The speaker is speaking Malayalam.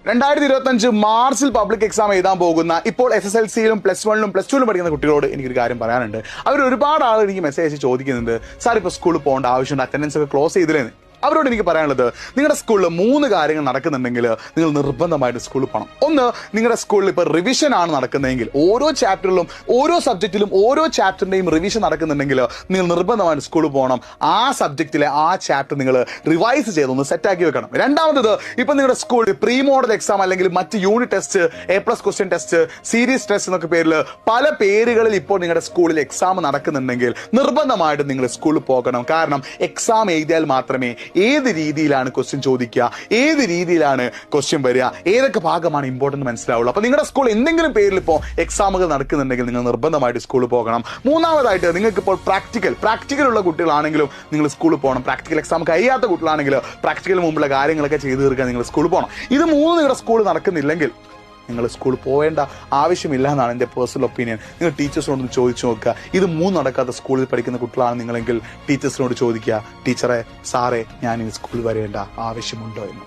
2025 മാർച്ചിൽ പബ്ലിക് എക്സാം എഴുതാൻ പോകുന്ന ഇപ്പോൾ SSLCയിലും +1ലും +2ലും പഠിക്കുന്ന കുട്ടികളോട് എനിക്കൊരു കാര്യം പറയാനുണ്ട്. അവർ ഒരുപാട് ആളുകൾ എനിക്ക് മെസ്സേജ് അയച്ച് ചോദിക്കുന്നുണ്ട്, സാർ ഇപ്പോൾ സ്കൂളിൽ പോകേണ്ട ആവശ്യമുണ്ട്, അറ്റൻഡൻസ് ഒക്കെ ക്ലോസ് ചെയ്തില്ലേ? അവരോട് എനിക്ക് പറയാനുള്ളത്, നിങ്ങളുടെ സ്കൂളിൽ 3 കാര്യങ്ങൾ നടക്കുന്നുണ്ടെങ്കിൽ നിങ്ങൾ നിർബന്ധമായിട്ട് സ്കൂളിൽ പോകണം. ഒന്ന്, നിങ്ങളുടെ സ്കൂളിൽ ഇപ്പോൾ റിവിഷൻ ആണ് നടക്കുന്നതെങ്കിൽ ഓരോ ചാപ്റ്ററിലും ഓരോ സബ്ജക്റ്റിലും ഓരോ ചാപ്റ്ററിന്റെയും റിവിഷൻ നടക്കുന്നുണ്ടെങ്കിൽ നിങ്ങൾ നിർബന്ധമായിട്ട് സ്കൂളിൽ പോകണം. ആ സബ്ജക്റ്റിലെ ആ ചാപ്റ്റർ നിങ്ങൾ റിവൈസ് ചെയ്തൊന്ന് സെറ്റാക്കി വെക്കണം. രണ്ടാമത്, ഇപ്പം നിങ്ങളുടെ സ്കൂളിൽ പ്രീ മോഡൽ എക്സാം അല്ലെങ്കിൽ മറ്റ് unit test, A+ question test, series test എന്നൊക്കെ പേരിൽ പല പേരുകളിൽ ഇപ്പോൾ നിങ്ങളുടെ സ്കൂളിൽ എക്സാം നടക്കുന്നുണ്ടെങ്കിൽ നിർബന്ധമായിട്ട് നിങ്ങൾ സ്കൂളിൽ പോകണം. കാരണം എക്സാം എഴുതിയാൽ മാത്രമേ ഏത് രീതിയിലാണ് ക്വസ്റ്റ്യൻ ചോദിക്കുക, ഏത് രീതിയിലാണ് ക്വസ്റ്റ്യൻ വരിക, ഏതൊക്കെ ഭാഗമാണ് ഇമ്പോർട്ടൻറ്റ് മനസ്സിലാവുള്ളൂ. അപ്പോൾ നിങ്ങളുടെ സ്കൂൾ എന്തെങ്കിലും പേരിൽ ഇപ്പോൾ എക്സാമുകൾ നടക്കുന്നുണ്ടെങ്കിൽ നിങ്ങൾ നിർബന്ധമായിട്ട് സ്കൂളിൽ പോകണം. മൂന്നാമതായിട്ട്, നിങ്ങൾക്ക് ഇപ്പോൾ പ്രാക്ടിക്കൽ ഉള്ള കുട്ടികളാണെങ്കിലും നിങ്ങൾ സ്കൂളിൽ പോകണം. പ്രാക്ടിക്കൽ എക്സാം കഴിയാത്ത കുട്ടികളാണെങ്കിൽ പ്രാക്ടിക്കൽ മുമ്പുള്ള കാര്യങ്ങളൊക്കെ ചെയ്തു തീർക്കാൻ നിങ്ങൾ സ്കൂളിൽ പോകണം. ഇത് 3 നിങ്ങളുടെ സ്കൂളിൽ നടക്കുന്നില്ലെങ്കിൽ നിങ്ങൾ സ്കൂളിൽ പോകേണ്ട ആവശ്യമില്ല എന്നാണ് എൻ്റെ പേഴ്സണൽ ഒപ്പീനിയൻ. നിങ്ങൾ ടീച്ചേഴ്സിനോടൊന്ന് ചോദിച്ചു നോക്കുക. ഇത് 3 നടക്കാത്ത സ്കൂളിൽ പഠിക്കുന്ന കുട്ടികളാണ് നിങ്ങളെങ്കിൽ ടീച്ചേഴ്സിനോട് ചോദിക്കുക, ടീച്ചറെ, സാറേ, ഞാൻ ഈ സ്കൂളിൽ വരേണ്ട ആവശ്യമുണ്ടോ എന്ന്.